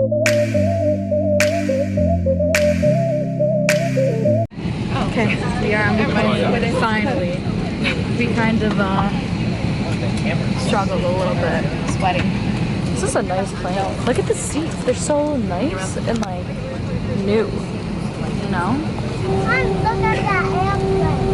Okay, we are on the plane. Finally. We kind of struggled a little bit. Sweating. This is a nice plane. Look at the seats. They're so nice and like new. You know? Mom, look at that airplane.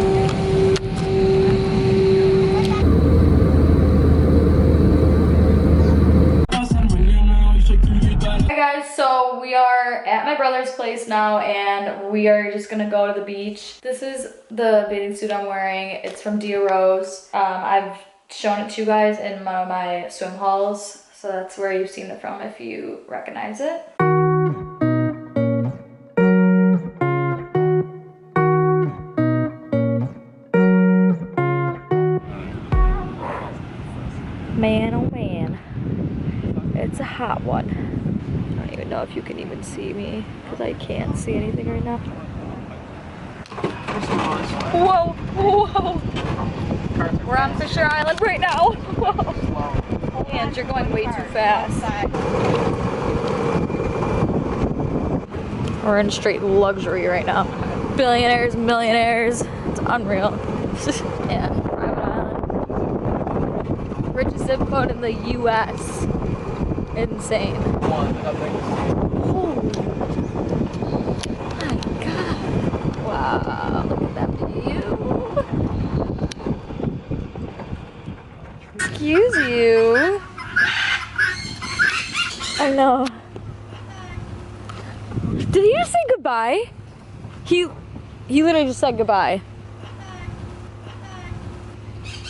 Hi guys, so we are at my brother's place now and we are just gonna go to the beach. This is the bathing suit I'm wearing. It's from Dia Rose. I've shown it to you guys in one of my swim hauls, so that's where you've seen it from if you recognize it. Man, oh man, it's a hot one. I don't even know if you can even see me because I can't see anything right now. Whoa, whoa. We're on Fisher Island right now. Whoa. And you're going way too fast. We're in straight luxury right now. Billionaires, millionaires. It's unreal. Yeah, private island. Richest zip code in the US. Insane. Oh my god. Wow, look at that view. Excuse you. I know. Did he just say goodbye? He literally just said goodbye.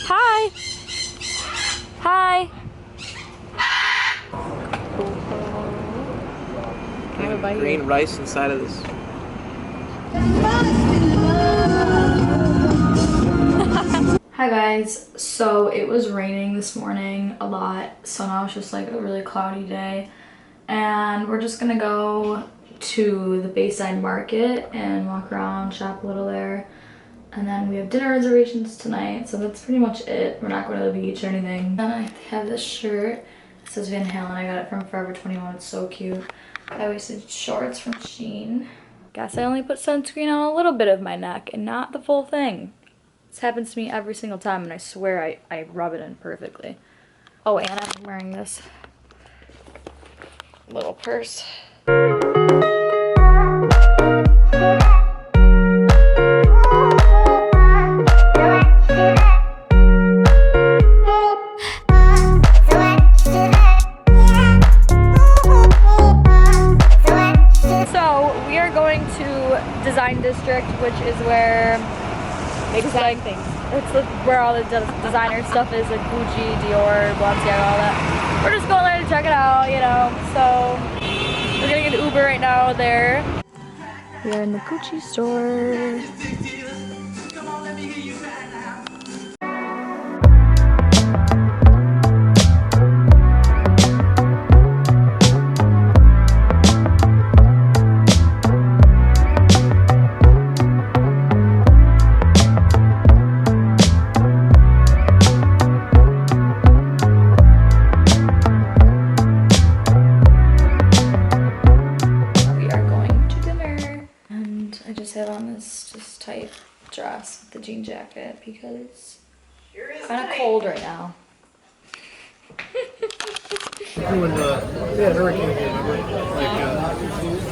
Hi. Hi. Green rice inside of this. Hi guys, so it was raining this morning a lot, so now it's just like a really cloudy day and we're just gonna go to the Bayside market and walk around, shop a little there, and then we have dinner reservations tonight, so that's pretty much it. We're not going to the beach or anything. Then I have this shirt. It says Van Halen. I got it from Forever 21. It's so cute. High-waisted shorts from Shein. Guess I only put sunscreen on a little bit of my neck and not the full thing. This happens to me every single time and I swear I rub it in perfectly. Oh, and I'm wearing this little purse. Design district, which is where they design things. It's where all the designer stuff is, like Gucci, Dior, Balenciaga, all that. We're just going there to check it out, you know. So we're getting an Uber right now there. We are in the Gucci store. Just tight dress with the jean jacket because it's kind of cold right now. When they had hurricane hit, Look at those wings.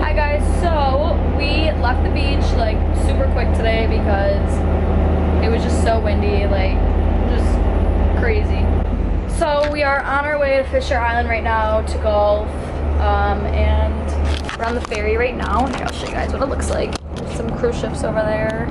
Hi guys, so we left the beach like super quick today because it was just so windy, like just crazy. So we are on our way to Fisher Island right now to golf, and we're on the ferry right now. Here, I'll show you guys what it looks like. There's some cruise ships over there.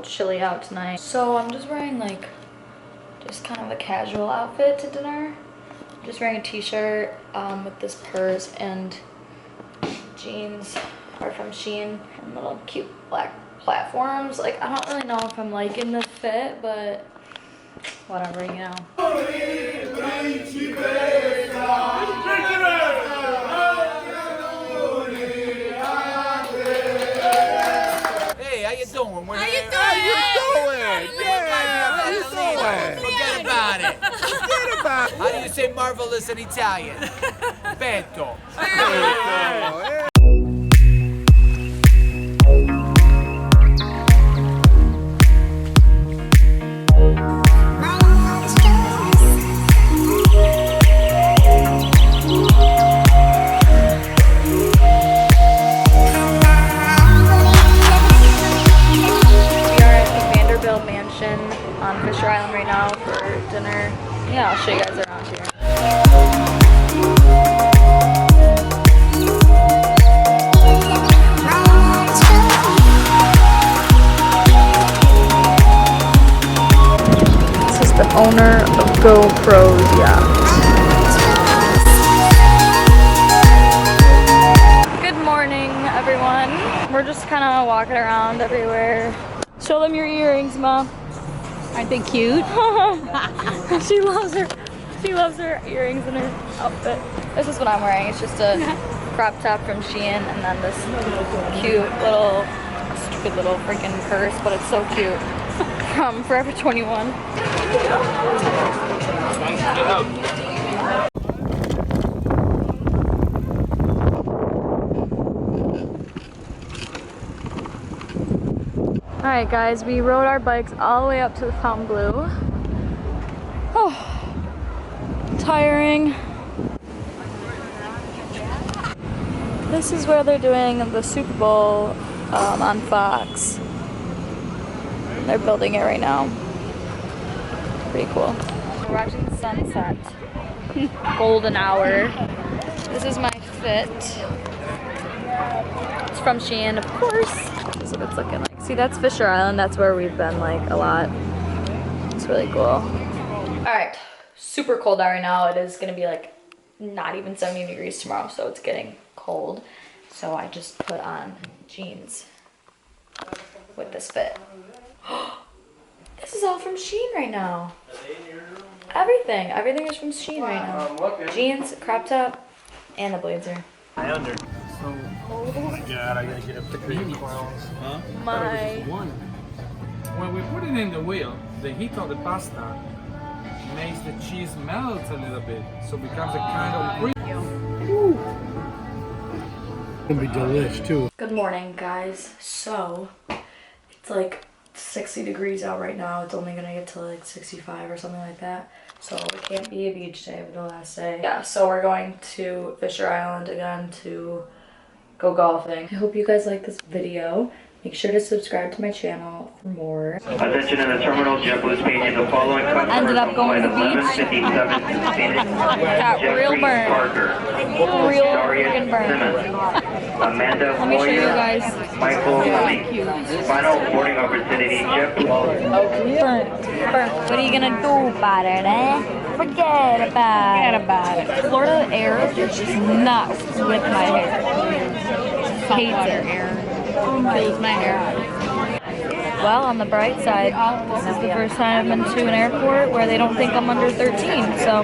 Chilly out tonight, so I'm just wearing like just kind of a casual outfit to dinner. Just wearing a t-shirt with this purse, and jeans are from Shein, and little cute black platforms. Like, I don't really know if I'm liking the fit, but whatever, you know. Hey, how you doing? How you doing? Forget about it. How do you say marvelous in Italian? Petto. On Fisher Island right now for dinner. Yeah, I'll show you guys around here. This is the owner of GoPro's yacht. Good morning, everyone. We're just kind of walking around everywhere. Show them your earrings, Mom. Aren't they cute? She loves her earrings in her outfit. This is what I'm wearing. It's just a crop top from Shein, and then this cute little, stupid little freaking purse, but it's so cute, from Forever 21. Alright guys, we rode our bikes all the way up to the Fontainebleau. Oh, tiring. This is where they're doing the Super Bowl on Fox. They're building it right now. Pretty cool. We're watching the sunset. Golden hour. This is my fit. It's from Shein, of course. This is what it's looking like. See, that's Fisher Island. That's where we've been like a lot. It's really cool. All right, super cold out right now. It is gonna be like not even 70 degrees tomorrow, so it's getting cold. So I just put on jeans with this fit. This is all from Shein right now. Everything is from Shein right now. Jeans, crop top, and a blazer. Oh my god, I gotta get a picture of you clowns. Huh? My When we put it in the wheel, the heat of the pasta makes the cheese melt a little bit, so it becomes a kind of cream. It's gonna be delish too. Good morning, guys. So it's like 60 degrees out right now. It's only gonna get to like 65 or something like that. So it can't be a beach day, but the last day. Yeah, so we're going to Fisher Island again to go golfing. I hope you guys like this video. Make sure to subscribe to my channel for more. Attention in the terminal, JetBlue's paging the following customers. Ended up going to the beach. Got real burn. Real freaking burn. Amanda Let me show you guys. Michael Lee. Final boarding opportunity, JetBlue. Burn. Burn. What are you gonna do about it, eh? Forget about it. Florida air is just nuts with my hair. Hates it. Kills my hair. Well, on the bright side, this is the first time I've been to an airport where they don't think I'm under 13, so